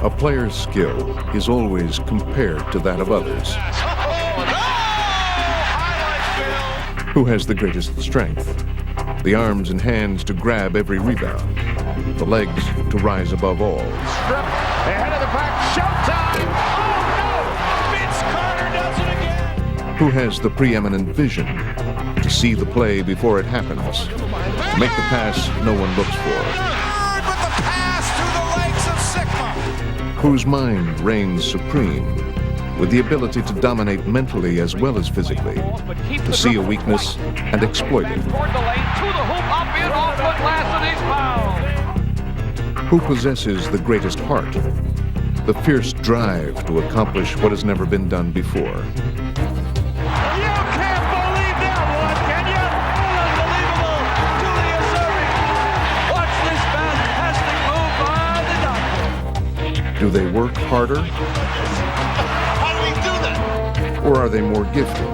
A player's skill is always compared to that of others. Who has the greatest strength? The arms and hands to grab every rebound. The legs to rise above all. Ahead of the pack, showtime! Oh no! Vince Carter does it again! Who has the preeminent vision to see the play before it happens? Make the pass no one looks for. With the pass through the legs of Sigma! Whose mind reigns supreme, with the ability to dominate mentally as well as physically, to see a weakness and exploit it. Who possesses the greatest heart, the fierce drive to accomplish what has never been done before. You can't believe that one, can you? Unbelievable! Julius Erving. Watch this fantastic move by the doctor. Do they work harder? How do we do that? Or are they more gifted?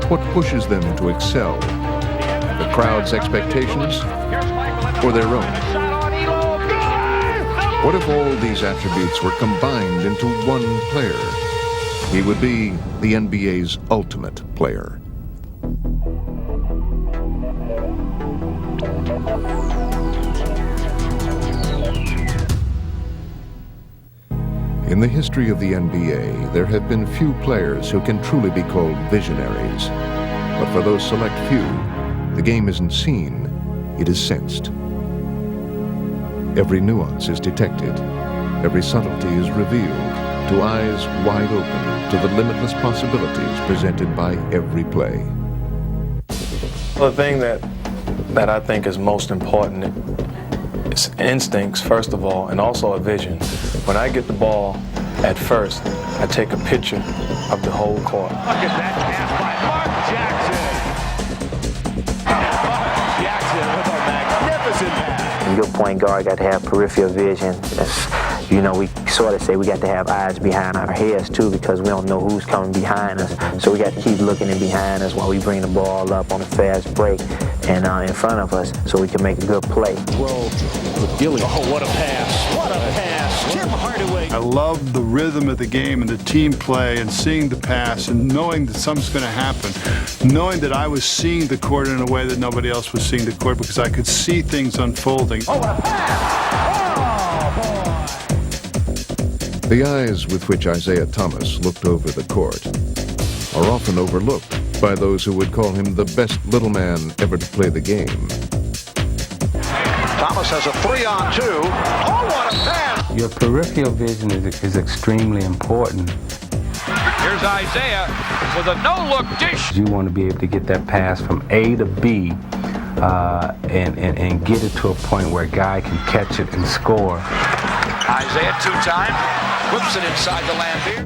What pushes them to excel? The crowd's expectations or their own? What if all these attributes were combined into one player? He would be the NBA's ultimate player. In the history of the NBA, there have been few players who can truly be called visionaries. But for those select few, the game isn't seen, it is sensed. Every nuance is detected. Every subtlety is revealed to eyes wide open to the limitless possibilities presented by every play. The thing that I think is most important is instincts, first of all, and also a vision. When I get the ball, at first, I take a picture of the whole court. Look at that pass by Mark Jackson. Mark Jackson with a magnificent pass. Your point guard got to have peripheral vision. You know, we sort of say we got to have eyes behind our heads too, because we don't know who's coming behind us. So we got to keep looking in behind us while we bring the ball up on a fast break and in front of us so we can make a good play. Oh, what a pass. What a pass. Jim Hardaway. I love the rhythm of the game and the team play and seeing the pass and knowing that something's going to happen. Knowing that I was seeing the court in a way that nobody else was seeing the court because I could see things unfolding. Oh, what a pass. Oh, boy. The eyes with which Isaiah Thomas looked over the court are often overlooked by those who would call him the best little man ever to play the game. Thomas has a 3-on-2. Oh, what a pass! Your peripheral vision is extremely important. Here's Isaiah with a no-look dish. You want to be able to get that pass from A to B and get it to a point where a guy can catch it and score. Isaiah two-time, whips it inside the Lambeer.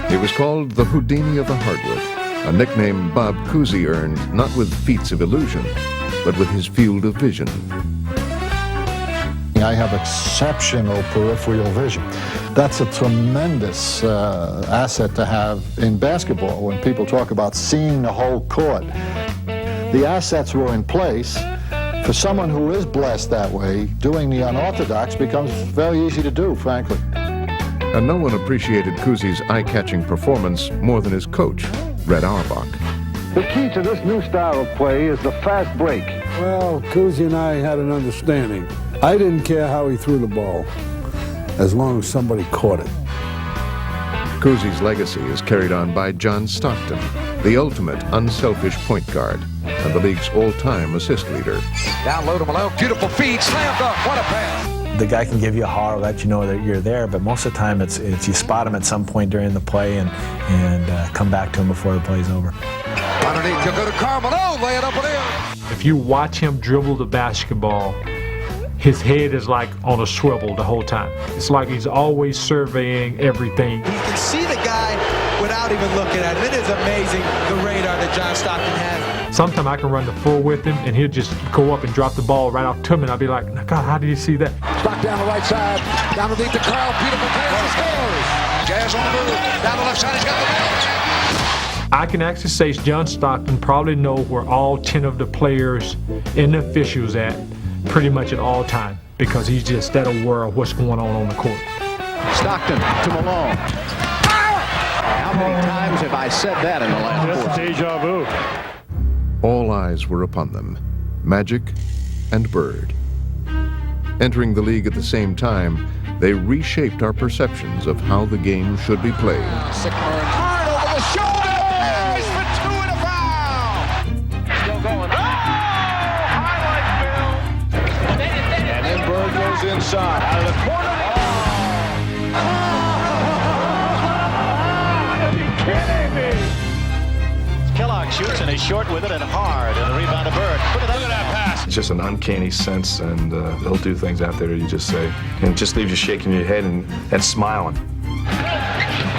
He was called the Houdini of the hardwood, a nickname Bob Cousy earned not with feats of illusion, but with his field of vision. I have exceptional peripheral vision. That's a tremendous asset to have in basketball when people talk about seeing the whole court. The assets were in place. For someone who is blessed that way, doing the unorthodox becomes very easy to do, frankly. And no one appreciated Cousy's eye-catching performance more than his coach, Red Auerbach. The key to this new style of play is the fast break. Well, Cousy and I had an understanding. I didn't care how he threw the ball, as long as somebody caught it. Cousy's legacy is carried on by John Stockton, the ultimate unselfish point guard and the league's all-time assist leader. Down low to Malone, beautiful feed, slam dunk, what a pass. The guy can give you a holler, let you know that you're there, but most of the time it's you spot him at some point during the play and come back to him before the play's over. Underneath, you'll go to Carmelo, lay it up and in. If you watch him dribble the basketball, his head is like on a swivel the whole time. It's like he's always surveying everything. You can see the guy without even looking at him. It is amazing the radar that John Stockton has. Sometimes I can run the full with him and he'll just go up and drop the ball right off to me and I'll be like, God, how did you see that? Stock down the right side, down underneath the Carl, beautiful pass, scores. Jazz on the move, down the left side, he's got the ball. I can actually say John Stockton probably know where all 10 of the players and the officials at pretty much at all time because he's just that aware of what's going on the court. Stockton to Malone. How many times have I said that in the last quarter? Deja vu. All eyes were upon them, Magic and Bird. Entering the league at the same time, they reshaped our perceptions of how the game should be played. Sickler hard over the shoulder. He's for two and a foul. Still going. Oh! Highlight film. And then Bird goes inside. Out of the corner. Are you kidding me? Kellogg shoots and he's short with it and hard. And the rebound to Bird. Look at that pass. It's just an uncanny sense, and he'll do things out there you just say, and it just leaves you shaking your head and smiling.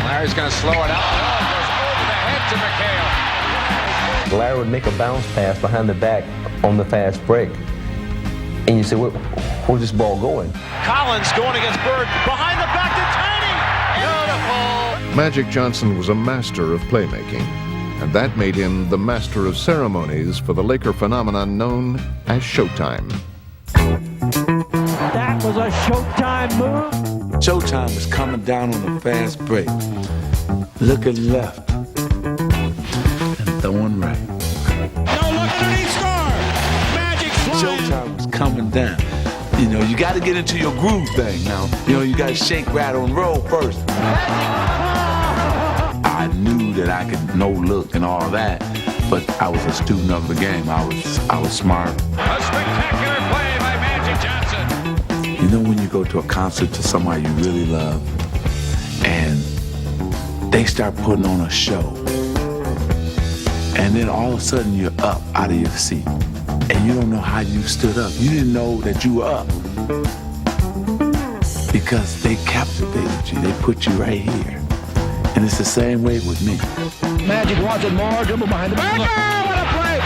Larry's going to slow it out. Oh, goes over the head to McHale. Larry would make a bounce pass behind the back on the fast break. And you say, where's this ball going? Collins going against Bird. Behind the back to Tiny. Beautiful. Magic Johnson was a master of playmaking, and that made him the master of ceremonies for the Laker phenomenon known as Showtime. That was a Showtime move. Showtime was coming down on a fast break, looking left and throwing right. No, look, he scored. Magic flying. Showtime was coming down. You know, you got to get into your groove thing now. You know, you got to shake, rattle, and roll first. I knew that I could no look and all that, but I was a student of the game. I was smart. A spectacular play by Magic Johnson. You know when you go to a concert to somebody you really love, and they start putting on a show, and then all of a sudden you're up out of your seat, and you don't know how you stood up. You didn't know that you were up because they captivated you. They put you right here. And it's the same way with me. Magic wants it more. Dribble behind the back. What a play!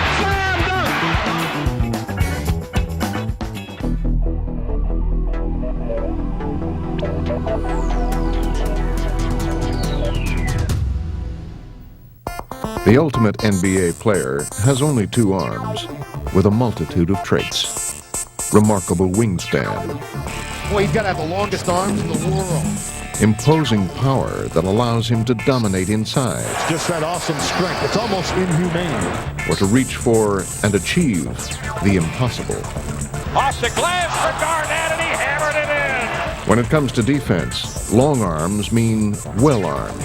The ultimate NBA player has only two arms, with a multitude of traits. Remarkable wingspan. Boy, he's got to have the longest arms in the world. Imposing power that allows him to dominate inside. It's just that awesome strength. It's almost inhumane. Or to reach for and achieve the impossible. Off the glass for Garnett, and he hammered it in. When it comes to defense, long arms mean well-armed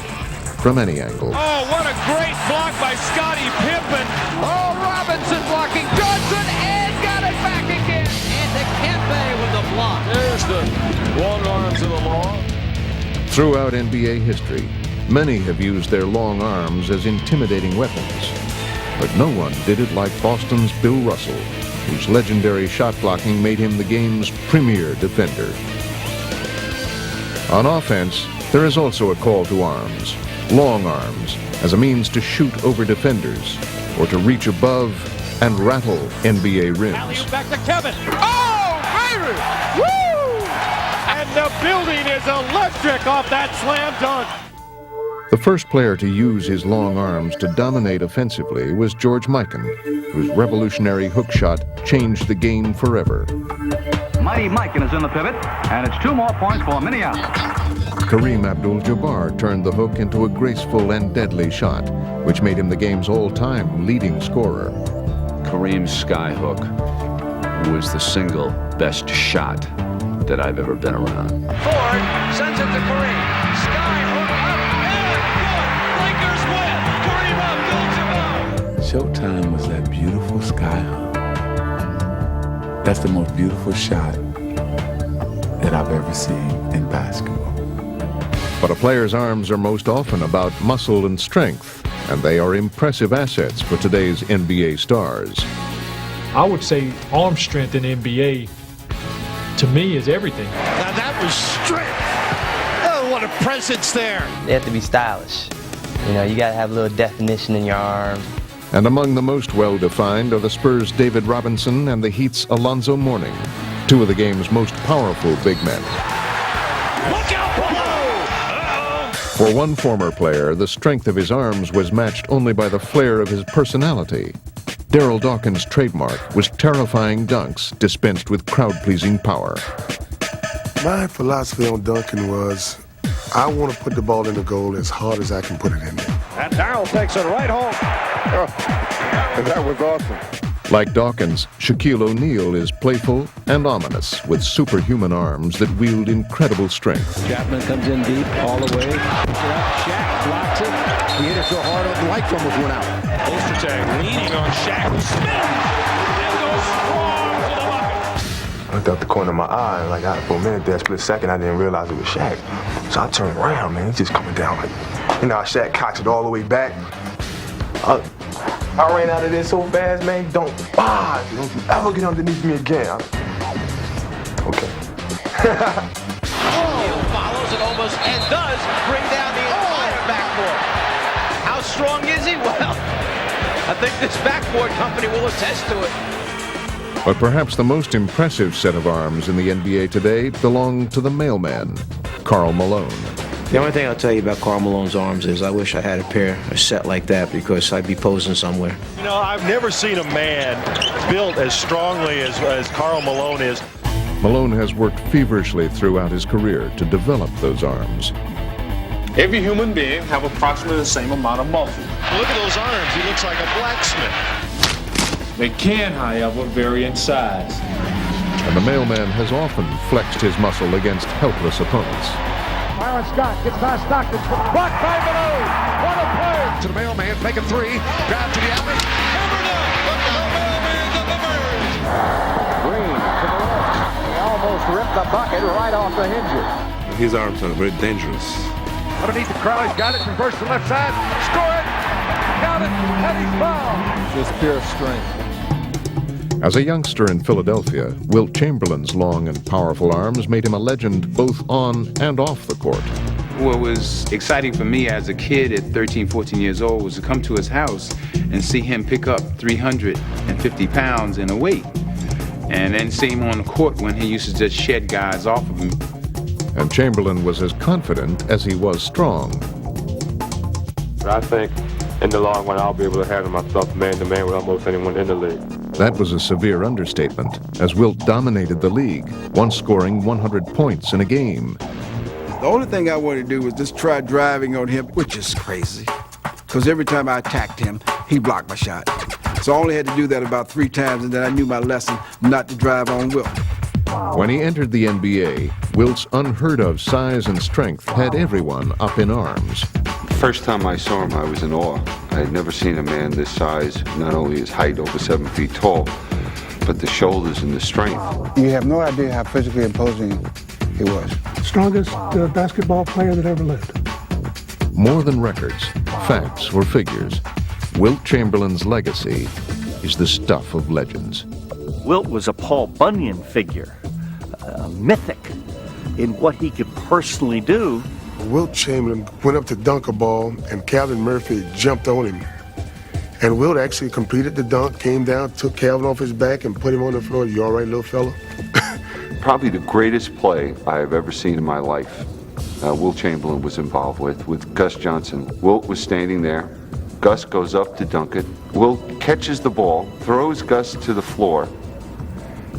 from any angle. Oh, what a great block by Scottie Pippen. Oh, Robinson blocking Johnson and got it back again. And to Kempe with the block. There's the long arms of the law. Throughout NBA history, many have used their long arms as intimidating weapons. But no one did it like Boston's Bill Russell, whose legendary shot blocking made him the game's premier defender. On offense, there is also a call to arms, long arms, as a means to shoot over defenders or to reach above and rattle NBA rims. Alley-oop back to Kevin. Oh, Byron! Woo! And the building is electric off that slam dunk. The first player to use his long arms to dominate offensively was George Mikan, whose revolutionary hook shot changed the game forever. Mighty Mikan is in the pivot, and it's 2 more points for Minneapolis. Kareem Abdul-Jabbar turned the hook into a graceful and deadly shot, which made him the game's all-time leading scorer. Kareem's skyhook was the single best shot that I've ever been around. Ford sends it to Kareem. Skyhook up and good. Lakers win. Kareem Abdul-Jabbar. Showtime was that beautiful skyhook. That's the most beautiful shot that I've ever seen in basketball. But a player's arms are most often about muscle and strength, and they are impressive assets for today's NBA stars. I would say arm strength in NBA, to me, is everything. Now that was strength. Oh, what a presence there. They have to be stylish. You know, you got to have a little definition in your arms. And among the most well-defined are the Spurs' David Robinson and the Heat's Alonzo Mourning, two of the game's most powerful big men. Look out below! For one former player, the strength of his arms was matched only by the flair of his personality. Darryl Dawkins' trademark was terrifying dunks dispensed with crowd-pleasing power. My philosophy on dunking was, I want to put the ball in the goal as hard as I can put it in there. And Darryl takes it right home. That was awesome. Like Dawkins, Shaquille O'Neal is playful and ominous with superhuman arms that wield incredible strength. Chapman comes in deep all the way. Puts it up. Shaq blocks it. He hit it so hard the lights almost went out. Ostertag leaning on Shaq, who spins and goes strong to the bucket. I looked out the corner of my eye, like for a minute there, split second, I didn't realize it was Shaq. So I turned around, man, he's just coming down like, you know how Shaq cocks it all the way back. I ran out of there so fast, man, don't you ever get underneath me again. Okay. O'Neal follows and almost and does bring down the entire backboard. How strong is he? Well, I think this backboard company will attest to it. But perhaps the most impressive set of arms in the NBA today belong to the mailman, Karl Malone. The only thing I'll tell you about Karl Malone's arms is I wish I had a set like that because I'd be posing somewhere. You know, I've never seen a man built as strongly as Karl Malone is. Malone has worked feverishly throughout his career to develop those arms. Every human being have approximately the same amount of muscle. Look at those arms. He looks like a blacksmith. They can, however, vary in size. And the mailman has often flexed his muscle against helpless opponents. Byron Scott gets past Stockton. Blocked by Malone. What a play! To the mailman, making three. Drive to the alley. Hammered up. But the mailman delivers. Green to the left. He almost ripped the bucket right off the hinges. His arms are very dangerous. Underneath the crowd, he's got it. Reverse to left side. Score it. Count it. And he's fouled. Just pure strength. As a youngster in Philadelphia, Wilt Chamberlain's long and powerful arms made him a legend both on and off the court. What was exciting for me as a kid at 13, 14 years old was to come to his house and see him pick up 350 pounds in a weight. And then see him on the court when he used to just shed guys off of him. And Chamberlain was as confident as he was strong. I think in the long run, I'll be able to handle myself man-to-man with almost anyone in the league. That was a severe understatement, as Wilt dominated the league, once scoring 100 points in a game. The only thing I wanted to do was just try driving on him, which is crazy, because every time I attacked him, he blocked my shot. So I only had to do that about 3 times, and then I knew my lesson not to drive on Wilt. When he entered the NBA, Wilt's unheard-of size and strength had everyone up in arms. First time I saw him, I was in awe. I had never seen a man this size, not only his height, over 7 feet tall, but the shoulders and the strength. You have no idea how physically imposing he was. Strongest basketball player that ever lived. More than records, facts, or figures, Wilt Chamberlain's legacy is the stuff of legends. Wilt was a Paul Bunyan figure, mythic in what he could personally do. Wilt Chamberlain went up to dunk a ball, and Calvin Murphy jumped on him. And Wilt actually completed the dunk, came down, took Calvin off his back, and put him on the floor. You all right, little fella? Probably the greatest play I have ever seen in my life, Wilt Chamberlain was involved with Gus Johnson. Wilt was standing there. Gus goes up to dunk it. Wilt catches the ball, throws Gus to the floor.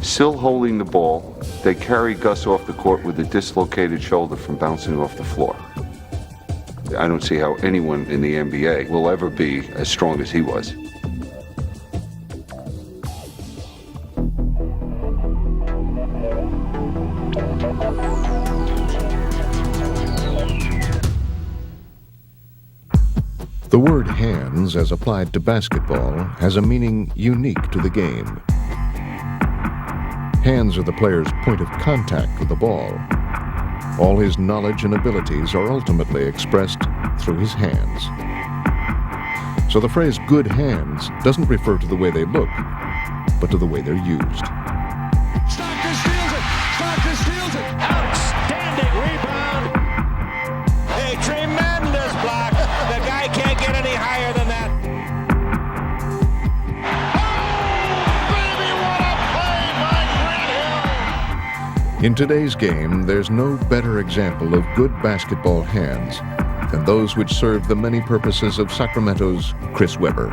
Still holding the ball, they carry Gus off the court with a dislocated shoulder from bouncing off the floor. I don't see how anyone in the NBA will ever be as strong as he was. The word hands, as applied to basketball, has a meaning unique to the game. Hands are the player's point of contact with the ball. All his knowledge and abilities are ultimately expressed through his hands. So the phrase good hands doesn't refer to the way they look, but to the way they're used. Stockton steals it. Stockton steals it. Outstanding rebound. A tremendous block. The guy can't get any higher than that. In today's game, there's no better example of good basketball hands than those which serve the many purposes of Sacramento's Chris Webber.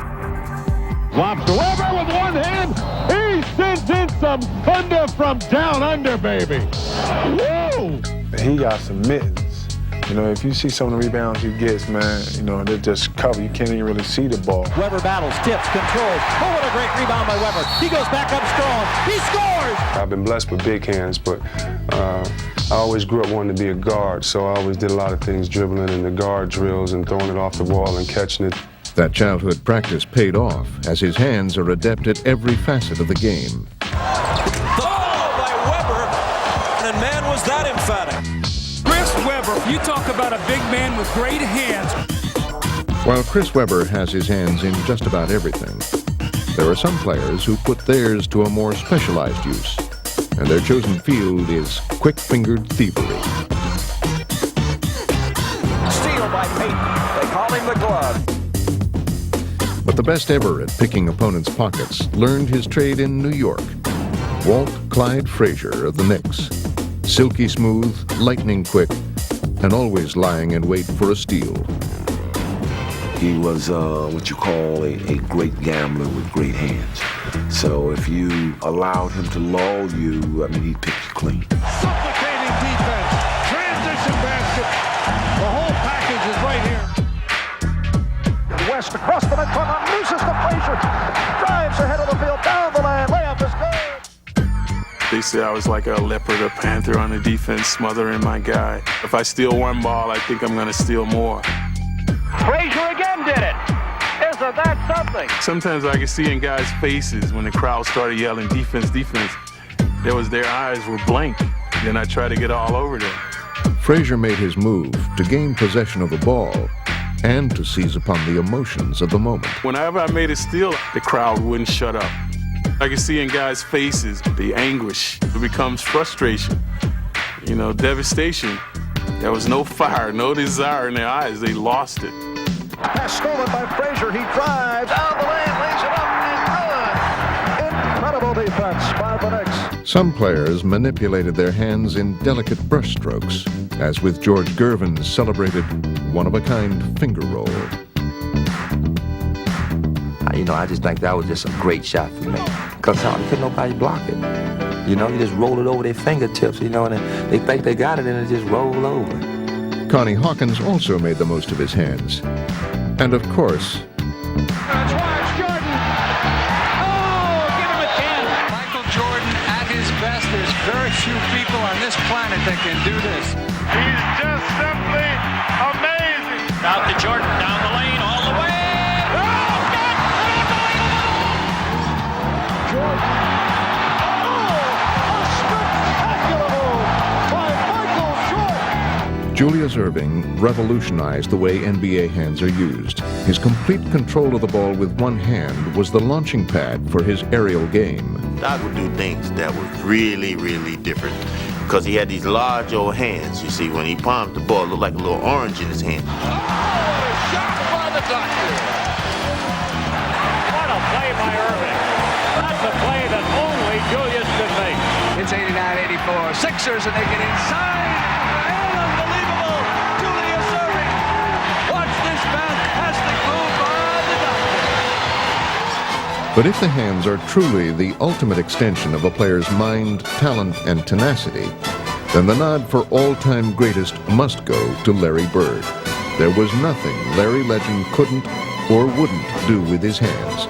Lobs to Weber with one hand. He sends in some thunder from down under, baby. Whoa! He got some mittens. You know, if you see some of the rebounds he gets, man, you know, they're just cover. You can't even really see the ball. Weber battles, tips, controls. Oh, what a great rebound by Weber. He goes back up strong. He scores! I've been blessed with big hands, but I always grew up wanting to be a guard, so I always did a lot of things, dribbling in the guard drills and throwing it off the wall and catching it. That childhood practice paid off, as his hands are adept at every facet of the game. Oh, by Weber, and man, was that emphatic. Chris Weber, you talk about a big man with great hands. While Chris Weber has his hands in just about everything, there are some players who put theirs to a more specialized use, and their chosen field is quick-fingered thievery. Steal by Peyton. They call him the glove. But the best ever at picking opponents' pockets learned his trade in New York. Walt Clyde Frazier of the Knicks. Silky smooth, lightning quick, and always lying in wait for a steal. He was what you call a great gambler with great hands. So if you allowed him to lull you, I mean, he'd pick you clean. Suffocating defense. Transition basket. The whole package is right here. West across the midcourt, unleashes the Frazier. Drives ahead of the field, down the lane. Layup is good. They say I was like a leopard or panther on the defense, smothering my guy. If I steal one ball, I think I'm going to steal more. Frazier again did it. Isn't that something? Sometimes I could see in guys' faces when the crowd started yelling, defense, defense. Their eyes were blank. Then I tried to get all over them. Frazier made his move to gain possession of the ball and to seize upon the emotions of the moment. Whenever I made a steal, the crowd wouldn't shut up. I could see in guys' faces the anguish. It becomes frustration, you know, devastation. There was no fire, no desire in their eyes. They lost it. Pass stolen by Frazier. He drives down the lane, lays it up, and good. Incredible defense by the Knicks. Some players manipulated their hands in delicate brushstrokes, as with George Gervin's celebrated one-of-a-kind finger roll. You know, I just think that was just a great shot for me. Because couldn't nobody block it. You know, you just roll it over their fingertips, you know, and they think they got it and it just roll over. Connie Hawkins also made the most of his hands. And of course, That's Wise Jordan. Oh, give him a 10. Michael Jordan at his best. There's very few people on this planet that can do this. He's just simply amazing. Out to Jordan, down the lane, all the way. Jordan. Oh, a spectacular move by Michael Jordan. Julius Erving revolutionized the way NBA hands are used. His complete control of the ball with one hand was the launching pad for his aerial game. Doc would do things that was really, really different because he had these large old hands. You see, when he palmed the ball, it looked like a little orange in his hand. Oh, what a shot by the doctor. What a play by Irving. That's a play that only Julius could make. It's 89-84. Sixers, and they get inside. And unbelievable. Julius Erving. Watch this fantastic move by the doctor. But if the hands are truly the ultimate extension of a player's mind, talent, and tenacity, then the nod for all-time greatest must go to Larry Bird. There was nothing Larry Legend couldn't or wouldn't do with his hands.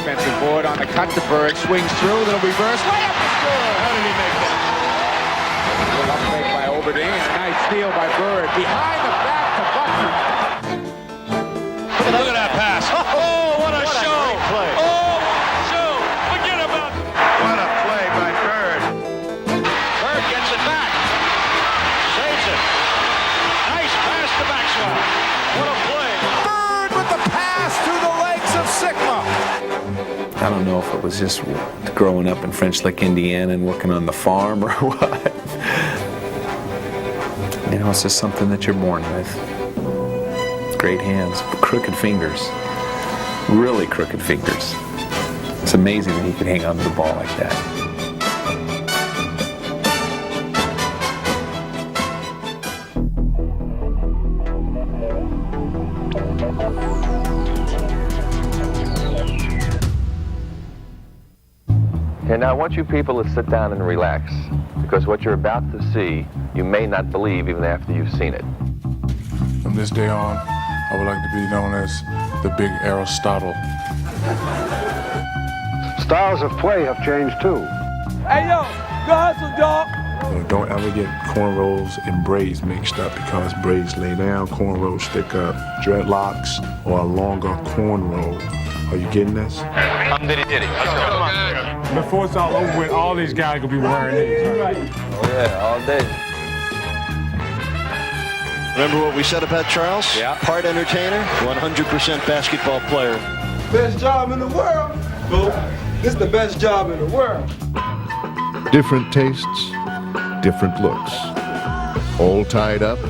Offensive board on the cut to Bird. Swings through, little reverse. Layup is good. How did he make that? Good up fake by Oberding. A nice steal by Bird. Behind the back to Butler. Look at that pass. Oh, what a show. Play. Oh, show. Forget about it. What a play by Bird. Bird gets it back. Saves it. Nice pass to Maxwell. What a play. Bird with the pass through the legs of Sigma. I don't know if it was just growing up in French Lick, Indiana and working on the farm or what. You know, know, it's just something that you're born with. Great hands, crooked fingers, really crooked fingers. It's amazing that he could hang on to the ball like that. And now I want you people to sit down and relax, because what you're about to see, you may not believe even after you've seen it. From this day on, I would like to be known as the Big Aristotle. Styles of play have changed too. Hey, yo, go hustle, dog. Don't ever get cornrows and braids mixed up, because braids lay down, cornrows stick up. Dreadlocks or a longer cornrow. Are you getting this? I'm Diddy Diddy. Let's go. Come on. Before it's all over with, all these guys gonna be wearing these. Oh yeah, all day. Remember what we said about Charles? Yeah. Part entertainer, 100% basketball player. Best job in the world. This is the best job in the world. Different tastes, different looks. All tied up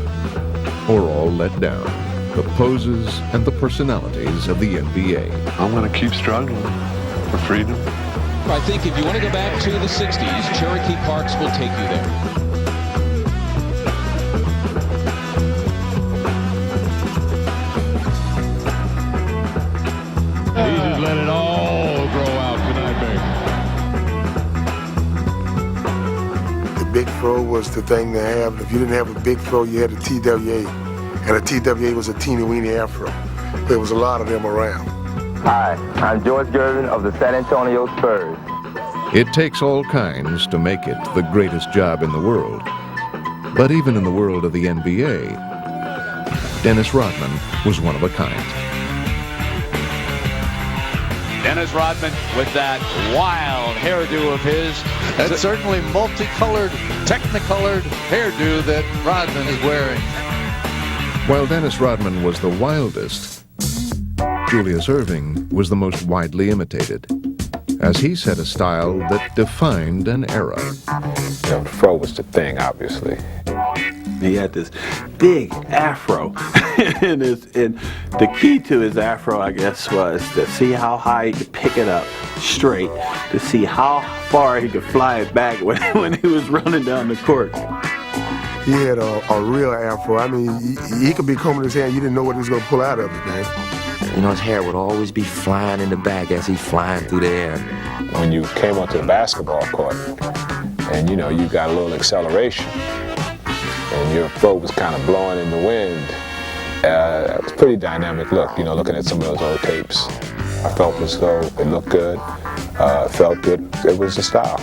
or all let down. The poses and the personalities of the NBA. I'm going to keep struggling for freedom. I think if you want to go back to the 60s, Cherokee Parks will take you there. He just let it all grow out tonight, baby. The big throw was the thing to have. If you didn't have a big throw, you had a TWA. And a TWA was a teeny-weeny afro. There was a lot of them around. Hi, I'm George Gervin of the San Antonio Spurs. It takes all kinds to make it the greatest job in the world. But even in the world of the NBA, Dennis Rodman was one of a kind. Dennis Rodman with that wild hairdo of his. That's certainly multicolored, technicolored hairdo that Rodman is wearing. While Dennis Rodman was the wildest, Julius Erving was the most widely imitated, as he set a style that defined an era. The fro was the thing, obviously. He had this big afro, and the key to his afro, I guess, was to see how high he could pick it up straight, to see how far he could fly it back when he was running down the court. He had a real afro. I mean, he could be combing his hair and you didn't know what he was going to pull out of it, man. You know, his hair would always be flying in the back as he's flying through the air. When you came onto the basketball court and, you know, you got a little acceleration and your fro was kind of blowing in the wind, it was a pretty dynamic look, you know, looking at some of those old tapes. I felt as though it looked good, felt good. It was the style.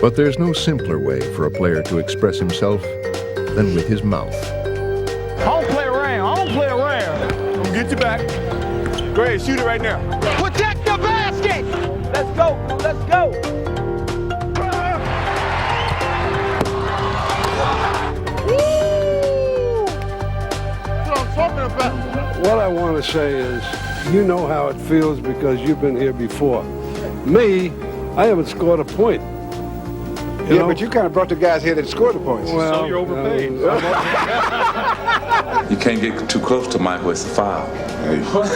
But there's no simpler way for a player to express himself than with his mouth. I don't play around. I don't play around. I'm gonna get you back. Go ahead, shoot it right now. Protect the basket! Let's go. Let's go. Woo! That's what I'm talking about. What I want to say is, you know how it feels because you've been here before. Me, I haven't scored a point. Yeah, but you kind of brought the guys here that scored the points. Well, so you're overpaid. You can't get too close to Michael, it's a foul. SHAQIEMOUS.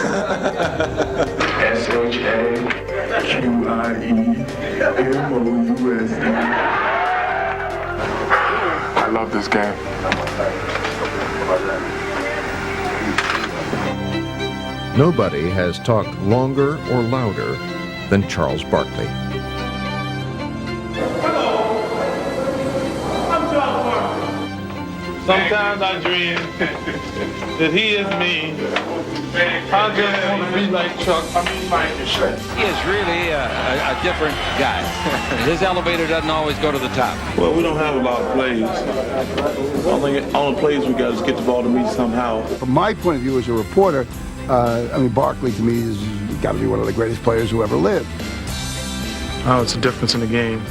I love this game. Nobody has talked longer or louder than Charles Barkley. Sometimes I dream that he is me. I just want to be like Chuck. He is really a different guy. His elevator doesn't always go to the top. Well, we don't have a lot of plays. Only plays we got is get the ball to me somehow. From my point of view as a reporter, I mean, Barkley to me has got to be one of the greatest players who ever lived. Oh, it's a difference in the game.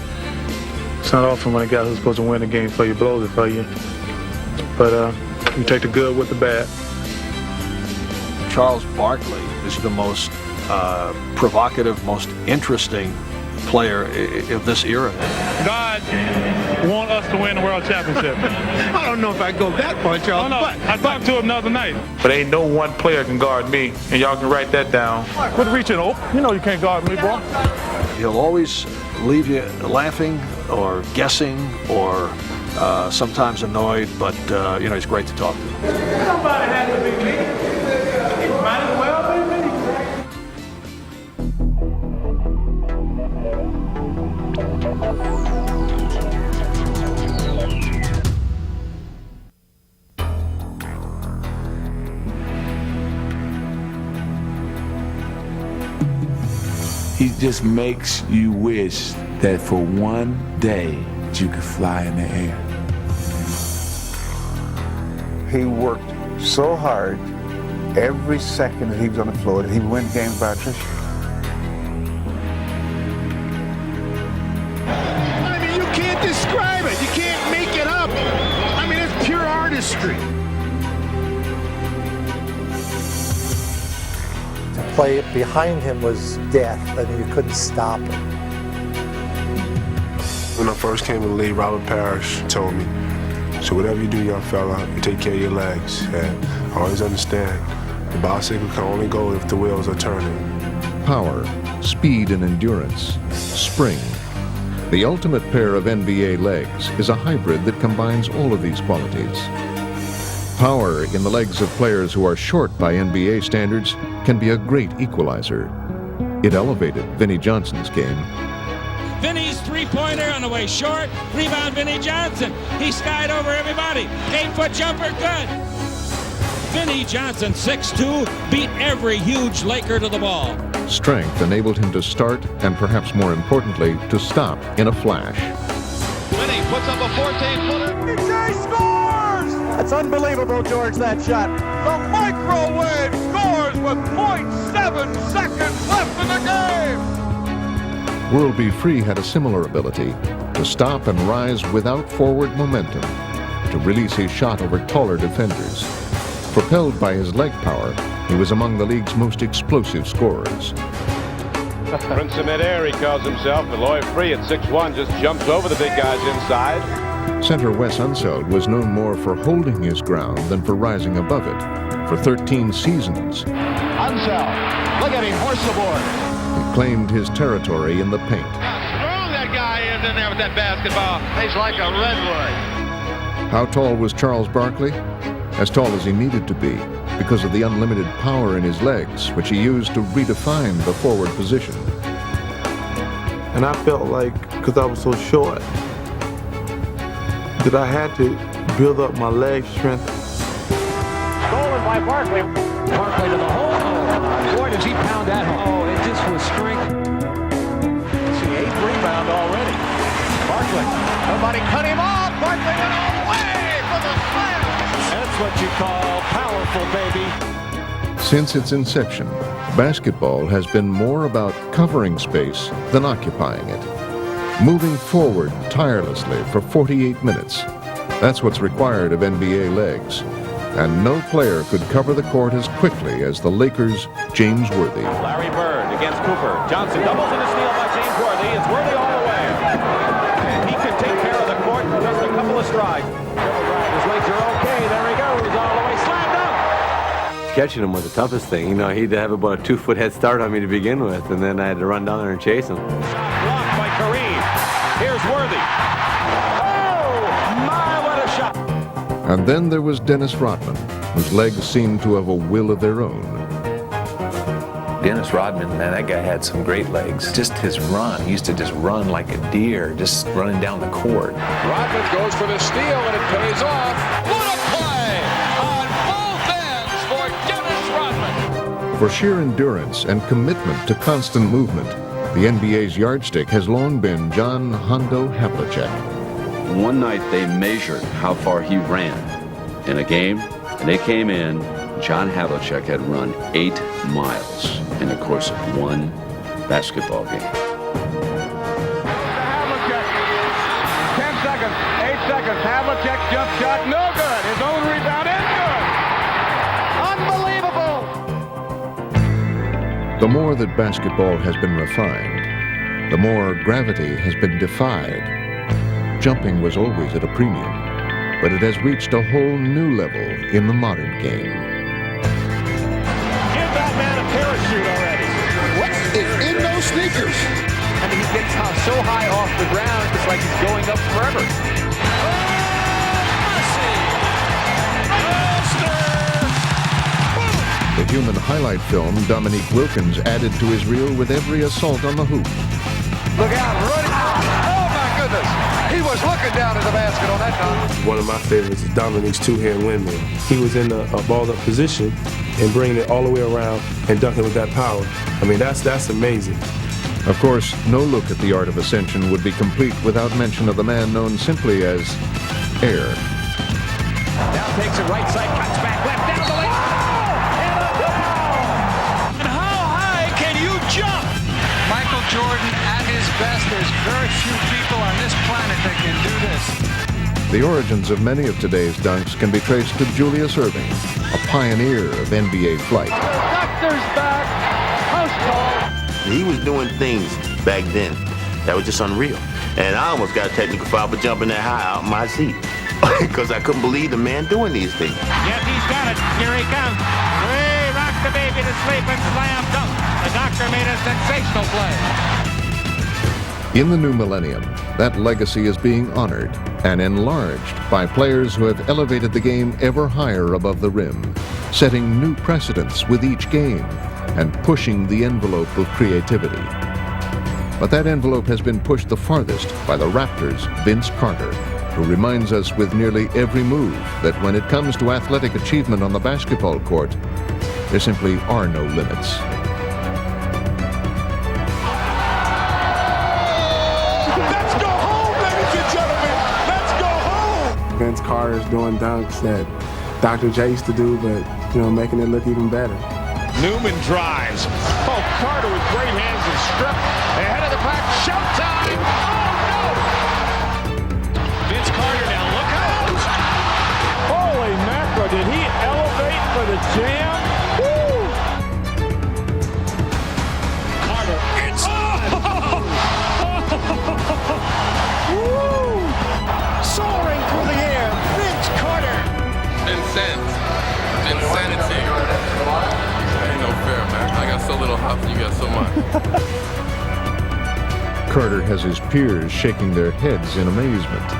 It's not often when a guy who's supposed to win the game for you blows it for you. But you take the good with the bad. Charles Barkley is the most provocative, most interesting player of this era. God want us to win the world championship. I don't know if I go that far, Charles. I talked to him the other night. But ain't no one player can guard me, and y'all can write that down. Quit reaching, Ope. You know you can't guard me, boy. He'll always leave you laughing or guessing or sometimes annoyed, but he's great to talk to. Somebody had to be me. He might as well be me. He just makes you wish that for one day you could fly in the air. He worked so hard every second that he was on the floor that he would win games by attrition. I mean, you can't describe it. You can't make it up. I mean, it's pure artistry. To play behind him was death, and you couldn't stop it. When I first came to the league, Robert Parrish told me, so whatever you do, young fella, you take care of your legs. And always understand, the bicycle can only go if the wheels are turning. Power, speed, and endurance. Spring. The ultimate pair of NBA legs is a hybrid that combines all of these qualities. Power in the legs of players who are short by NBA standards can be a great equalizer. It elevated Vinnie Johnson's game. Vinny's three-pointer on the way short. Rebound, Vinnie Johnson. He skied over everybody. 8-foot jumper, good. Vinnie Johnson, 6'2", beat every huge Laker to the ball. Strength enabled him to start, and perhaps more importantly, to stop in a flash. Vinny puts up a 14-footer. DJ scores! That's unbelievable, George, that shot. The microwave scores with 0.7 seconds left in the game. World B. Free had a similar ability to stop and rise without forward momentum, to release his shot over taller defenders. Propelled by his leg power, he was among the league's most explosive scorers. Prince of midair, he calls himself, but Lloyd Free at 6'1" just jumps over the big guys inside. Center Wes Unseld was known more for holding his ground than for rising above it. For 13 seasons, Unseld, look at him, horse aboard. he claimed his territory in the paint. How strong that guy is in there with that basketball. He's like a redwood. How tall was Charles Barkley? As tall as he needed to be, because of the unlimited power in his legs, which he used to redefine the forward position. And I felt like, because I was so short, that I had to build up my leg strength. Stolen by Barkley. Barkley to the hole. Boy, does he pound that home. Oh, it just was strength. See, 8th rebound already. Barkley. Nobody cut him off. Barkley went all the way for the slam. That's what you call powerful, baby. Since its inception, basketball has been more about covering space than occupying it. Moving forward tirelessly for 48 minutes. That's what's required of NBA legs. And no player could cover the court as quickly as the Lakers' James Worthy. Larry Bird against Cooper. Johnson doubles in a steal by James Worthy. It's Worthy all the way. And he can take care of the court in just a couple of strides. His legs are okay. There he goes. All the way. Slam dunk. Catching him was the toughest thing. You know, he'd have about a 2-foot head start on me to begin with, and then I had to run down there and chase him. Blocked by Kareem. Here's Worthy. Oh, my, what a shot. And then there was Dennis Rodman, whose legs seemed to have a will of their own. Dennis Rodman, man, that guy had some great legs. Just his run, he used to just run like a deer, just running down the court. Rodman goes for the steal, and it pays off. What a play on both ends for Dennis Rodman. For sheer endurance and commitment to constant movement, the NBA's yardstick has long been John Hondo Havlicek. One night they measured how far he ran in a game, and they came in, John Havlicek had run 8 miles in the course of one basketball game. Havlicek, 10 seconds, 8 seconds, Havlicek jump shot, no good. His own rebound is good. Unbelievable. The more that basketball has been refined, The more gravity has been defied. Jumping was always at a premium, but it has reached a whole new level in the modern game. Give that man a parachute already. What is in those sneakers? I mean, he gets so high off the ground, it's like he's going up forever. The human highlight film Dominique Wilkins added to his reel with every assault on the hoop. Look out, running. Oh, my goodness. He was looking down at the basket on that dunk. One of my favorites is Dominique's two-hand windmill. He was in a balled-up position and bringing it all the way around and dunking with that power. I mean, that's amazing. Of course, no look at the art of ascension would be complete without mention of the man known simply as Air. Now takes it right side, cuts back left, down the lane. And how high can you jump? Michael Jordan at his best. There's very few people on this planet that can do this. The origins of many of today's dunks can be traced to Julius Erving, a pioneer of NBA flight. Doctor's back. House call. He was doing things back then that was just unreal. And I almost got a technical foul for jumping that high out my seat because I couldn't believe the man doing these things. Yes, he's got it. Here he comes. Way rock the baby to sleep and slam dunk. The doctor made a sensational play. In the new millennium, that legacy is being honored and enlarged by players who have elevated the game ever higher above the rim, setting new precedents with each game and pushing the envelope of creativity. But that envelope has been pushed the farthest by the Raptors' Vince Carter, who reminds us with nearly every move that when it comes to athletic achievement on the basketball court, there simply are no limits. Let's go home, ladies and gentlemen. Let's go home. Vince Carter's doing dunks that Dr. J used to do, but, making it look even better. Newman drives. Oh, Carter with great hands and strip. Ahead of the pack. Showtime. Oh, no. Vince Carter now. Look out. Holy mackerel. Did he elevate for the jam? Woo. Carter. It's Woo. Soaring through the air. Vince Carter. Insanity. Ain't no fair, man. I got so little hops, you got so much. Carter has his peers shaking their heads in amazement.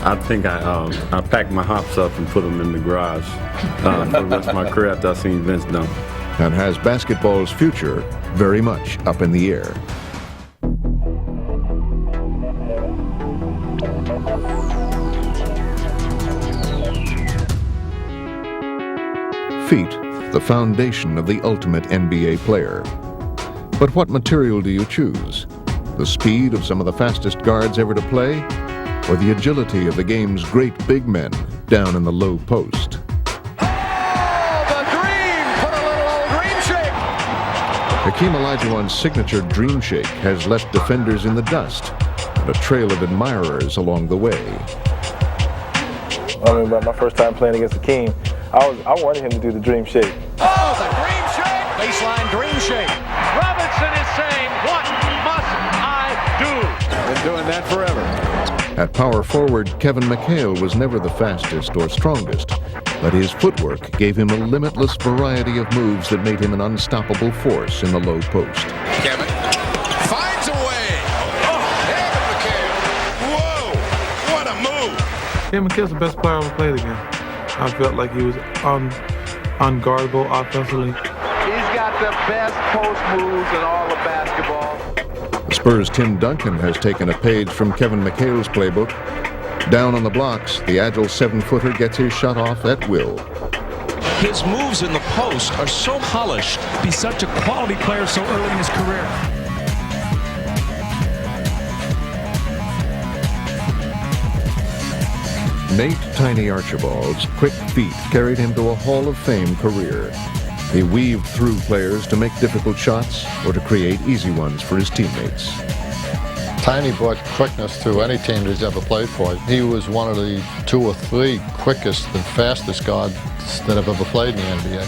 I think I packed my hops up and put them in the garage for the rest of my career after I seen Vince dunk. And has basketball's future very much up in the air. Feet, the foundation of the ultimate NBA player. But what material do you choose? The speed of some of the fastest guards ever to play? Or the agility of the game's great big men down in the low post? Hakeem Olajuwon's signature dream shake has left defenders in the dust and a trail of admirers along the way. I remember my first time playing against Hakeem, I wanted him to do the dream shake. Oh, the dream shake! Baseline dream shake. Robinson is saying, what must I do? Been doing that forever. At power forward, Kevin McHale was never the fastest or strongest, but his footwork gave him a limitless variety of moves that made him an unstoppable force in the low post. Kevin finds a way. Oh, Kevin McHale. Whoa, what a move. Yeah, McHale's the best player I ever played against. I felt like he was unguardable offensively. He's got the best post moves in all of basketball. The Spurs' Tim Duncan has taken a page from Kevin McHale's playbook. Down on the blocks, the agile 7-footer gets his shot off at will. His moves in the post are so polished. He's such a quality player so early in his career. Nate Tiny Archibald's quick feet carried him to a Hall of Fame career. He weaved through players to make difficult shots or to create easy ones for his teammates. Tiny brought quickness to any team that he's ever played for. He was one of the 2 or 3 quickest and fastest guards that have ever played in the NBA.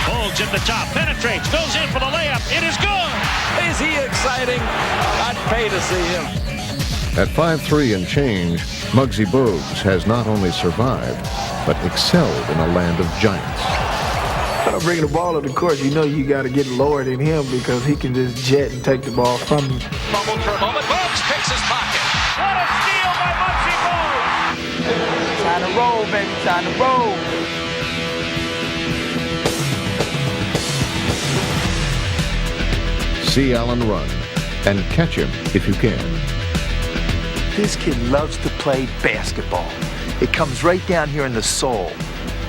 Ball Edge at the top, penetrates, goes in for the layup. It is good. Is he exciting? I'd pay to see him. At 5'3" and change, Muggsy Bogues has not only survived, but excelled in a land of giants. Bringing the ball up the court, you know you got to get lower than him because he can just jet and take the ball from you. Fumbled for a moment. Bogues picks his pocket. What a steal by Muggsy Bogues. Time to roll, baby. Time to roll. See Allen run and catch him if you can. This kid loves to play basketball. It comes right down here in the soul.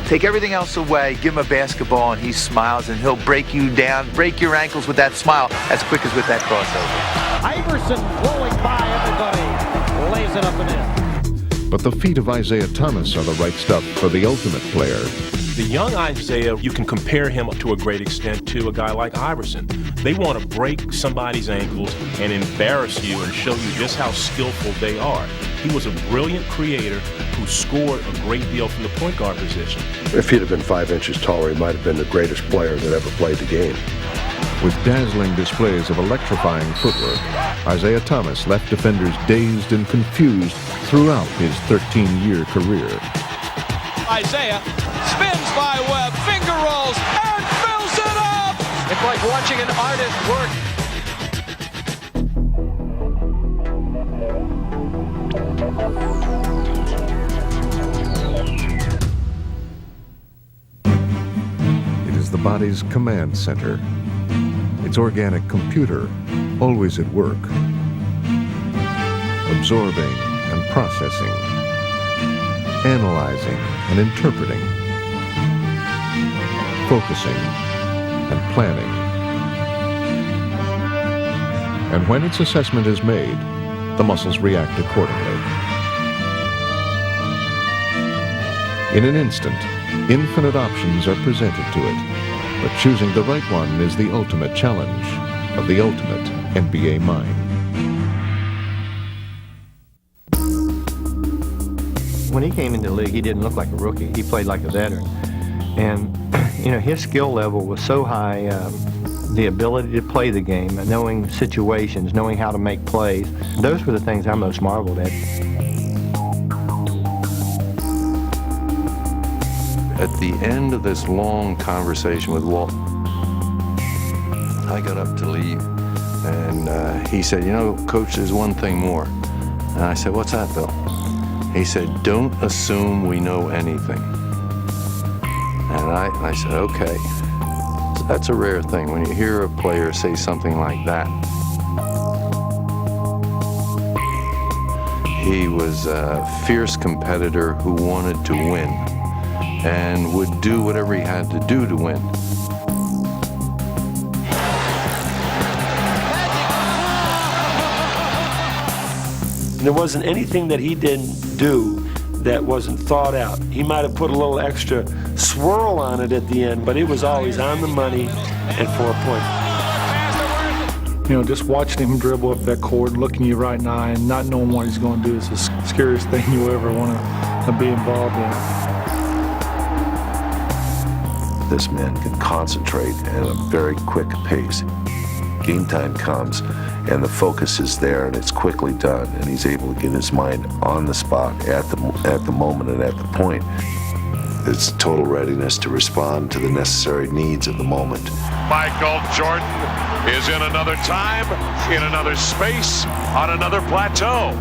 Take everything else away, give him a basketball, and he smiles, and he'll break you down, break your ankles with that smile as quick as with that crossover. Iverson blowing by everybody, lays it up and in. But the feet of Isaiah Thomas are the right stuff for the ultimate player. The young Isaiah, you can compare him to a great extent to a guy like Iverson. They want to break somebody's ankles and embarrass you and show you just how skillful they are. He was a brilliant creator who scored a great deal from the point guard position. If he'd have been 5 inches taller, he might have been the greatest player that ever played the game. With dazzling displays of electrifying footwork, Isaiah Thomas left defenders dazed and confused throughout his 13-year career. Isaiah spins by Webb, finger rolls, and fills it up! It's like watching an artist work. It is the body's command center, its organic computer, always at work, absorbing and processing, analyzing and interpreting, focusing and planning. And when its assessment is made, the muscles react accordingly. In an instant, infinite options are presented to it, but choosing the right one is the ultimate challenge of the ultimate NBA mind. When he came into the league, he didn't look like a rookie. He played like a veteran. And, you know, his skill level was so high, the ability to play the game, knowing situations, knowing how to make plays. Those were the things I most marveled at. At the end of this long conversation with Walt, I got up to leave, and he said, you know, Coach, there's one thing more. And I said, what's that, Bill? He said, don't assume we know anything. And I said, okay. So that's a rare thing when you hear a player say something like that. He was a fierce competitor who wanted to win and would do whatever he had to do to win. There wasn't anything that he didn't do that wasn't thought out. He might have put a little extra swirl on it at the end, but it was always on the money and for a point. You know, just watching him dribble up that court, looking you right in the eye, and not knowing what he's going to do is the scariest thing you ever want to be involved in. This man can concentrate at a very quick pace. Game time comes and the focus is there and it's quickly done and he's able to get his mind on the spot at the moment and at the point. It's total readiness to respond to the necessary needs of the moment. Michael Jordan is in another time, in another space, on another plateau.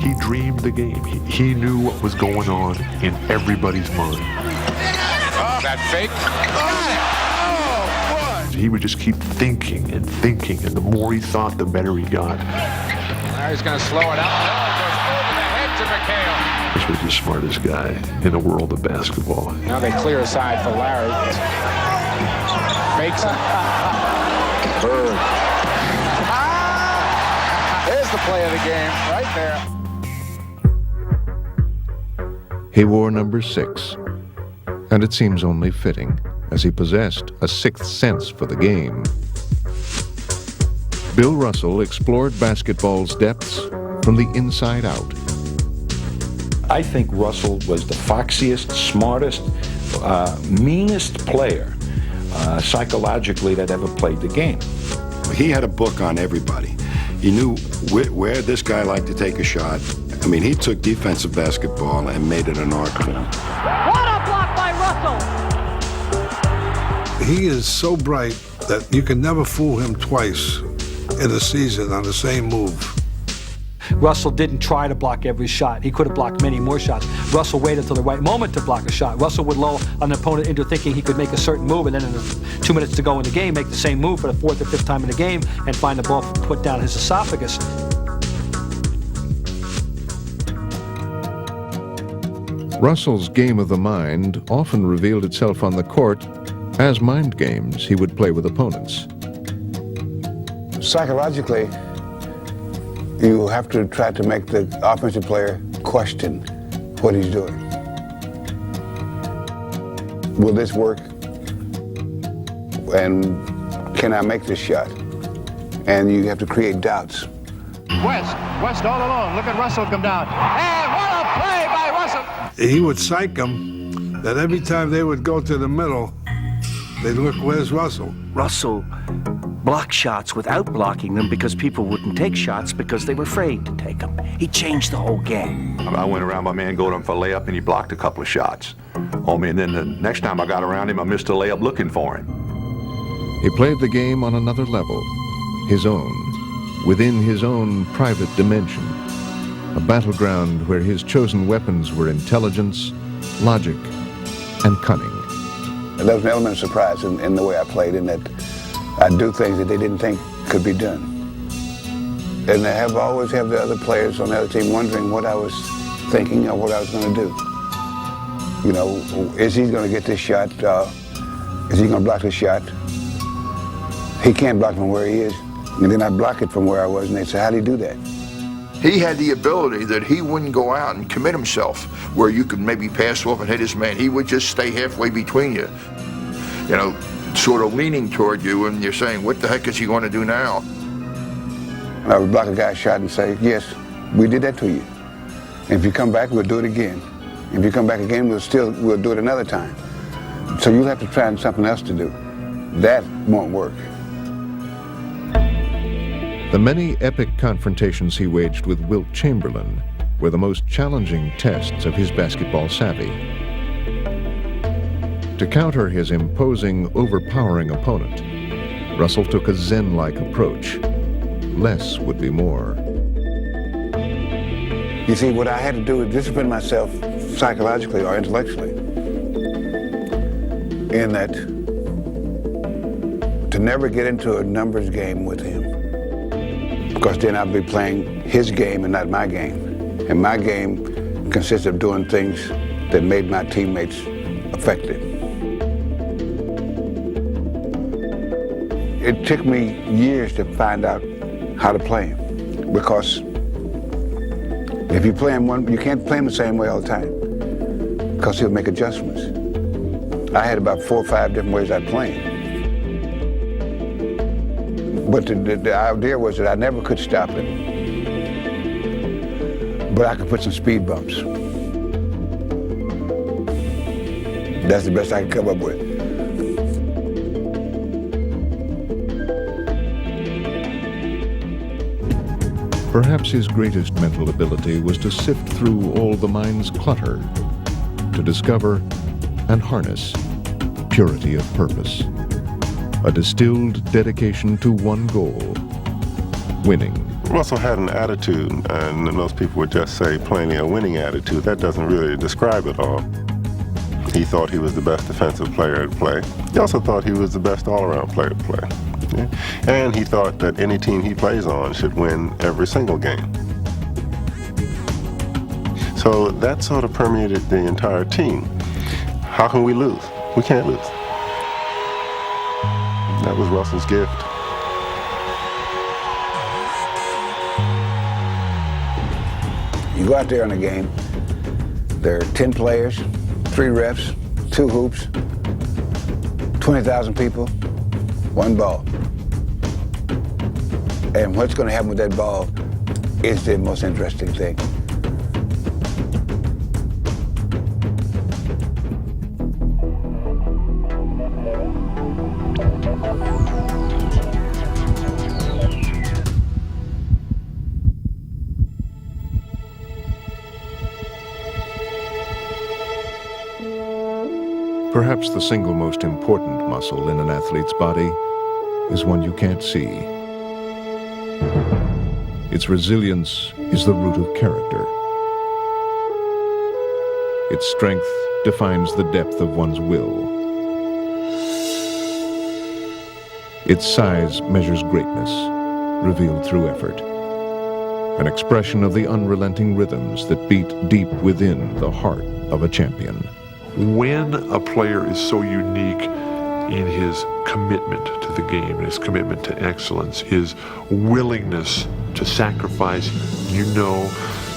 He dreamed the game. He knew what was going on in everybody's mind. That fake. He would just keep thinking and thinking, and the more he thought, the better he got. Now he's going to slow it up. Goes over the head to McHale. This was the smartest guy in the world of basketball. Now they clear aside for Larry. Fakes it. Bird. There's the play of the game, right there. He wore number 6, and it seems only fitting, as he possessed a sixth sense for the game. Bill Russell explored basketball's depths from the inside out. I think Russell was the foxiest, smartest, meanest player psychologically that ever played the game. He had a book on everybody. He knew where this guy liked to take a shot. I mean, he took defensive basketball and made it an art form. What a block by Russell! He is so bright that you can never fool him twice in a season on the same move. Russell didn't try to block every shot. He could have blocked many more shots. Russell waited till the right moment to block a shot. Russell would lull an opponent into thinking he could make a certain move, and then in the 2 minutes to go in the game, make the same move for the 4th or 5th time in the game and find the ball put down his esophagus. Russell's game of the mind often revealed itself on the court as mind games he would play with opponents. Psychologically, you have to try to make the offensive player question what he's doing. Will this work? And can I make this shot? And you have to create doubts. West all alone. Look at Russell come down. And what a play by Russell! He would psych them that every time they would go to the middle, they'd look, where's Russell? Russell blocked shots without blocking them because people wouldn't take shots because they were afraid to take them. He changed the whole game. I went around my man, got him for a layup, and he blocked a couple of shots on me. And then the next time I got around him, I missed a layup looking for him. He played the game on another level, his own, within his own private dimension, a battleground where his chosen weapons were intelligence, logic, and cunning. There was an element of surprise in the way I played, in that I do things that they didn't think could be done. And I always have the other players on the other team wondering what I was thinking or what I was going to do. You know, is he going to get this shot? Is he going to block this shot? He can't block from where he is. And then I block it from where I was, and they say, how do you do that? He had the ability that he wouldn't go out and commit himself where you could maybe pass off and hit his man. He would just stay halfway between you, you know, sort of leaning toward you, and you're saying, what the heck is he going to do now? And I would block a guy's shot and say, yes, we did that to you. And if you come back, we'll do it again. If you come back again, we'll do it another time. So you'll have to try something else to do. That won't work. The many epic confrontations he waged with Wilt Chamberlain were the most challenging tests of his basketball savvy. To counter his imposing, overpowering opponent, Russell took a Zen-like approach. Less would be more. You see, what I had to do was discipline myself psychologically or intellectually, in that to never get into a numbers game with him, because then I'd be playing his game and not my game. And my game consists of doing things that made my teammates effective. It took me years to find out how to play him, because if you play him you can't play him the same way all the time, because he'll make adjustments. I had about 4 or 5 different ways I'd play him. But the idea was that I never could stop him, but I could put some speed bumps. That's the best I could come up with. Perhaps his greatest mental ability was to sift through all the mind's clutter, to discover and harness purity of purpose, a distilled dedication to one goal, winning. Russell had an attitude, and most people would just say plainly a winning attitude. That doesn't really describe it all. He thought he was the best defensive player to play. He also thought he was the best all-around player to play. Yeah? And he thought that any team he plays on should win every single game. So that sort of permeated the entire team. How can we lose? We can't lose. That was Russell's gift. You go out there in a game, there are 10 players, 3 refs, 2 hoops, 20,000 people, 1 ball. And what's going to happen with that ball is the most interesting thing. Perhaps the single most important muscle in an athlete's body is one you can't see. Its resilience is the root of character. Its strength defines the depth of one's will. Its size measures greatness, revealed through effort. An expression of the unrelenting rhythms that beat deep within the heart of a champion. When a player is so unique in his commitment to the game, his commitment to excellence, his willingness to sacrifice, you know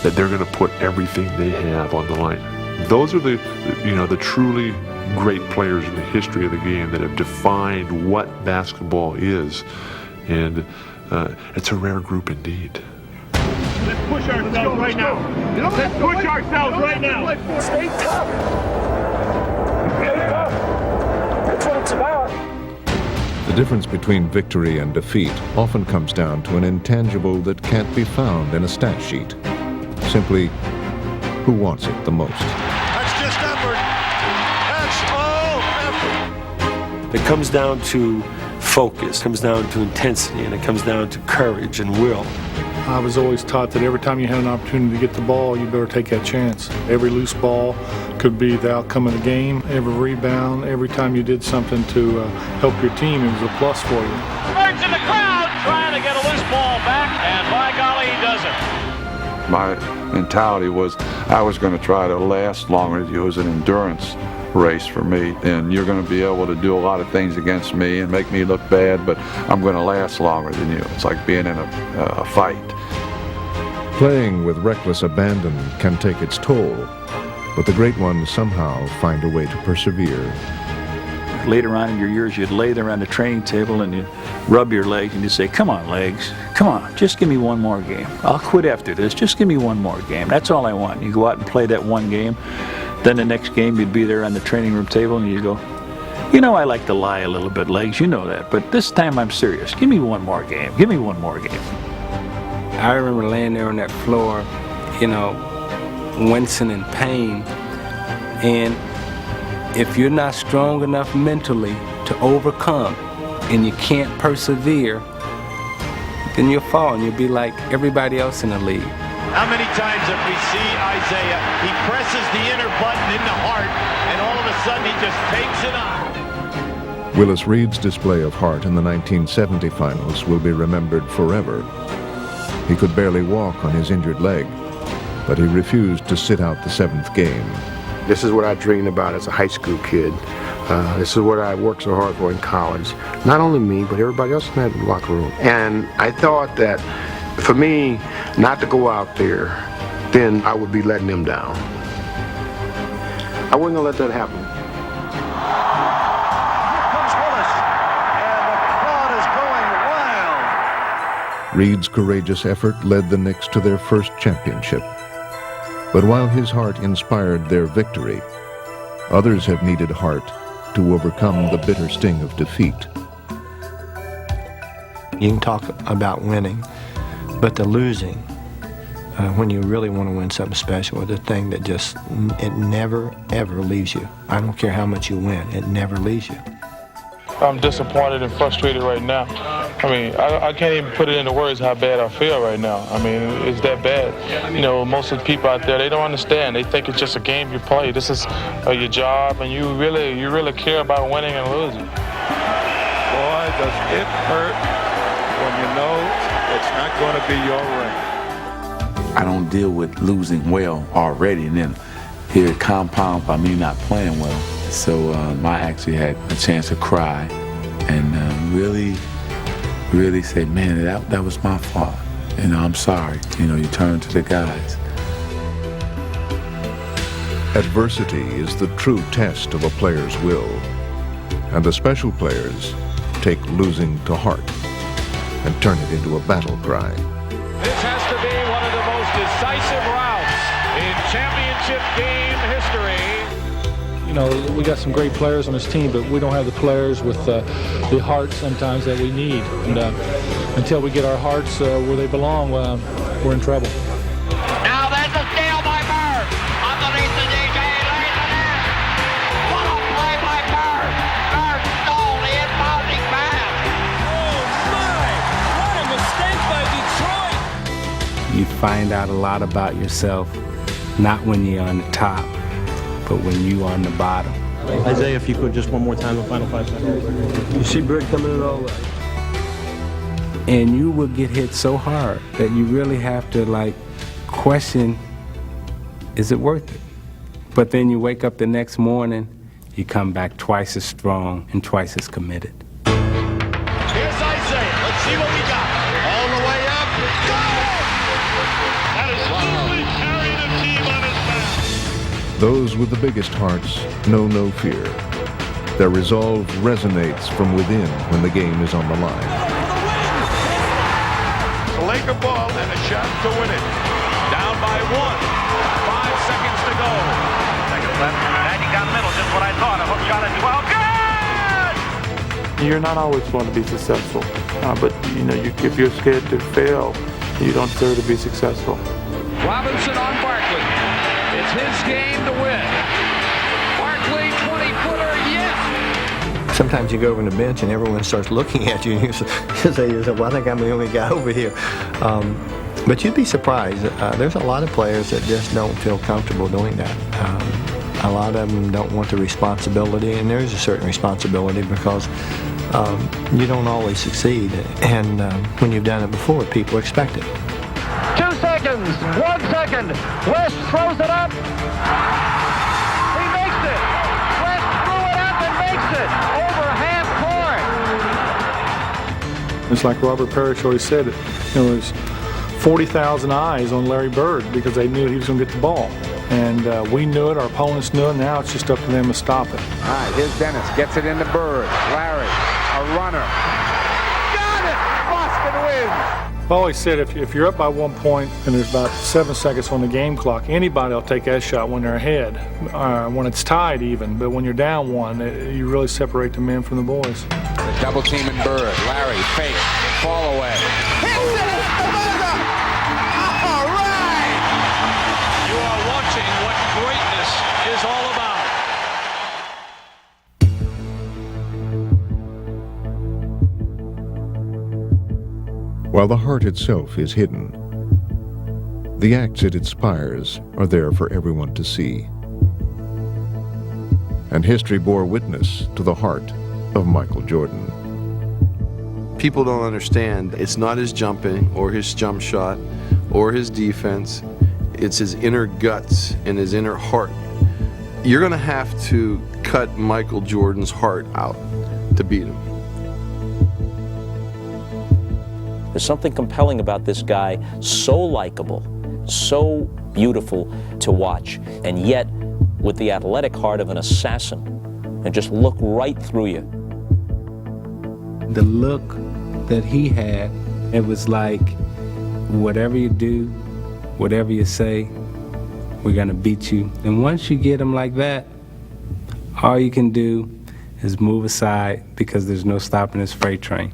that they're going to put everything they have on the line. Those are the truly great players in the history of the game that have defined what basketball is, and it's a rare group indeed. Let's push ourselves right now. Let's push ourselves right now. Stay tough. Stay tough. That's what it's about. The difference between victory and defeat often comes down to an intangible that can't be found in a stat sheet. Simply, who wants it the most? That's just effort. That's all effort. It comes down to focus, it comes down to intensity, and it comes down to courage and will. I was always taught that every time you had an opportunity to get the ball, you better take that chance. Every loose ball could be the outcome of the game. Every rebound, every time you did something to help your team, it was a plus for you. Birds in the crowd trying to get a loose ball back, and by golly, he doesn't. My mentality was I was going to try to last longer. It was an endurance race for me, and you're going to be able to do a lot of things against me and make me look bad, but I'm going to last longer than you. It's like being in a fight. Playing with reckless abandon can take its toll, but the great ones somehow find a way to persevere. Later on in your years, you'd lay there on the training table and you'd rub your legs and you'd say, come on, legs, come on, just give me one more game. I'll quit after this, just give me one more game. That's all I want. You go out and play that one game. Then the next game, you'd be there on the training room table and you'd go, you know, I like to lie a little bit, legs, you know that, but this time I'm serious. Give me one more game. Give me one more game. I remember laying there on that floor, you know, wincing in pain. And if you're not strong enough mentally to overcome and you can't persevere, then you'll fall and you'll be like everybody else in the league. How many times have we seen Isaiah? He presses the inner button in the heart, and all of a sudden he just takes it on. Willis Reed's display of heart in the 1970 finals will be remembered forever. He could barely walk on his injured leg, but he refused to sit out the seventh game. This is what I dreamed about as a high school kid. This is what I worked so hard for in college. Not only me, but everybody else in that locker room. And I thought that for me not to go out there, then I would be letting them down. I wasn't going to let that happen. Reed's courageous effort led the Knicks to their first championship. But while his heart inspired their victory, others have needed heart to overcome the bitter sting of defeat. You can talk about winning, but the losing, when you really want to win something special, is the thing that just, it never, ever leaves you. I don't care how much you win, it never leaves you. I'm disappointed and frustrated right now. I mean, I can't even put it into words how bad I feel right now. I mean, it's that bad. You know, most of the people out there, they don't understand. They think it's just a game you play. This is your job, and you really care about winning and losing. Boy, does it hurt when you know it's not going to be your ring. I don't deal with losing well already, and then here it compounds by me not playing well. So I actually had a chance to cry and really say, man, that was my fault. You know, I'm sorry. You know, you turn to the guys. Adversity is the true test of a player's will, and the special players take losing to heart and turn it into a battle cry. This has to be one of the most decisive routes in championship game history. You know, we got some great players on this team, but we don't have the players with the heart sometimes that we need. And until we get our hearts where they belong, we're in trouble. Now there's a steal by Bird. Underneath the DJ, lays it in. What a play by find out a lot about yourself, not when you're on the top, but when you're on the bottom. Isaiah, if you could, just one more time, the final 5 seconds. You see Bird coming in all the way. And you will get hit so hard that you really have to, like, question, is it worth it? But then you wake up the next morning, you come back twice as strong and twice as committed. Here's Isaiah. Let's see what we got. All the way up. Go! That is literally carrying a team on his back. Those with the biggest hearts know no fear. Their resolve resonates from within when the game is on the line. It's a Laker ball and a shot to win it. Down by 1. 5 seconds to go. Second left. And you got middle, just what I thought. A hook shot at 12. Good! You're not always going to be successful, but if you're scared to fail, you don't deserve to be successful. Robinson on Barkley. It's his game to win. Barkley, 20-footer, yes! Sometimes you go over on the bench and everyone starts looking at you and you say, well, I think I'm the only guy over here. But you'd be surprised. There's a lot of players that just don't feel comfortable doing that. A lot of them don't want the responsibility, and there's a certain responsibility because you don't always succeed. And when you've done it before, people expect it. 2 seconds, 1 second. West throws it up. He makes it. West threw it up and makes it. Over half court. It's like Robert Parrish always said, there was 40,000 eyes on Larry Bird because they knew he was going to get the ball. And we knew it, our opponents knew it, now it's just up to them to stop it. All right, here's Dennis, gets it into Bird. Larry, a runner. Got it! Boston wins! I've always said if you're up by 1 point and there's about 7 seconds on the game clock, anybody will take that shot when they're ahead, when it's tied even. But when you're down 1, you really separate the men from the boys. The double team in Bird. Larry, fake, fall away. All right! You are watching what greatness is all about. While the heart itself is hidden, the acts it inspires are there for everyone to see. And history bore witness to the heart of Michael Jordan. People don't understand. It's not his jumping or his jump shot or his defense. It's his inner guts and his inner heart. You're going to have to cut Michael Jordan's heart out to beat him. There's something compelling about this guy, so likable, so beautiful to watch, and yet with the athletic heart of an assassin, and just look right through you. The look that he had, it was like, whatever you do, whatever you say, we're gonna beat you. And once you get him like that, all you can do is move aside because there's no stopping his freight train.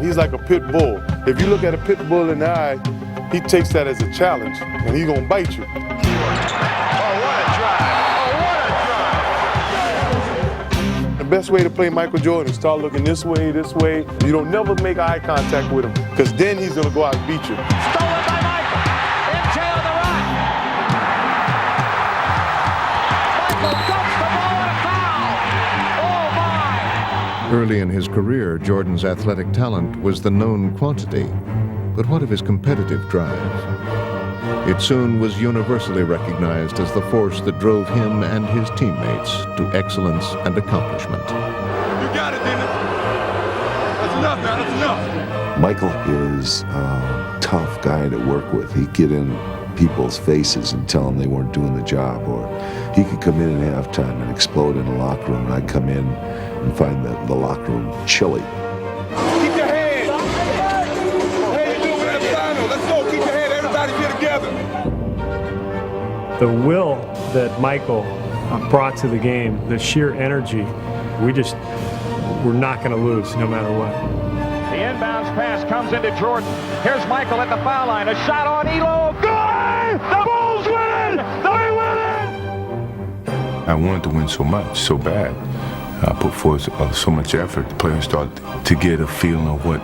He's like a pit bull. If you look at a pit bull in the eye, he takes that as a challenge, and he's gonna bite you. Oh, what a drive! Oh, what a drive! The best way to play Michael Jordan is start looking this way, this way. You don't never make eye contact with him, because then he's gonna go out and beat you. Stolen by Michael. Into the right. Michael dumps the ball and a foul. Oh, my! Early in his career, Jordan's athletic talent was the known quantity. But what of his competitive drive? It soon was universally recognized as the force that drove him and his teammates to excellence and accomplishment. You got it, Dennis. That's enough, man. That's enough. Michael is a tough guy to work with. He'd get in people's faces and tell them they weren't doing the job, or he could come in at halftime and explode in the locker room, and I'd come in and find the locker room chilly. Keep your head. Hey, you doing in the final? Let's go. Keep your head. Everybody's here together. The will that Michael brought to the game, the sheer energy, we're not going to lose no matter what. The inbounds pass comes into Jordan. Here's Michael at the foul line. A shot on Elo. Good! The Bulls win! They win it! I wanted to win so much, so bad. I put forth so much effort. The players started to get a feeling of what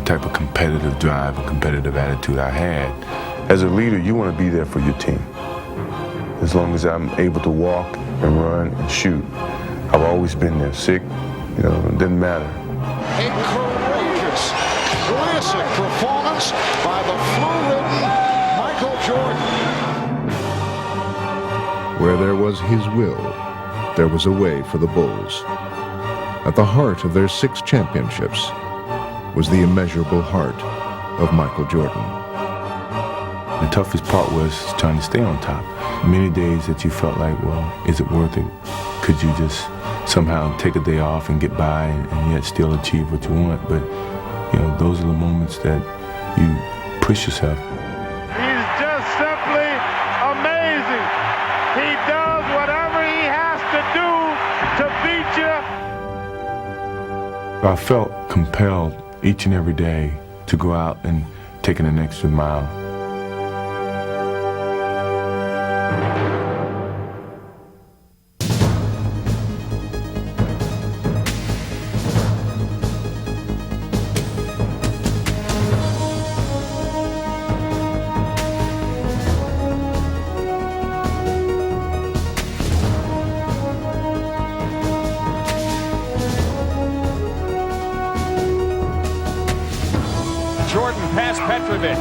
type of competitive drive and competitive attitude I had. As a leader, you want to be there for your team. As long as I'm able to walk and run and shoot, I've always been there. Sick, it didn't matter. A courageous, classic performance by the flu-ridden Michael Jordan. Where there was his will, there was a way for the Bulls. At the heart of their 6 championships was the immeasurable heart of Michael Jordan. The toughest part was trying to stay on top. Many days that you felt like, well, is it worth it? Could you just somehow take a day off and get by and yet still achieve what you want? But, those are the moments that you push yourself. He's just simply amazing. He does whatever he has to do to beat you. I felt compelled each and every day to go out and take an extra mile. Jordan past Petrovic.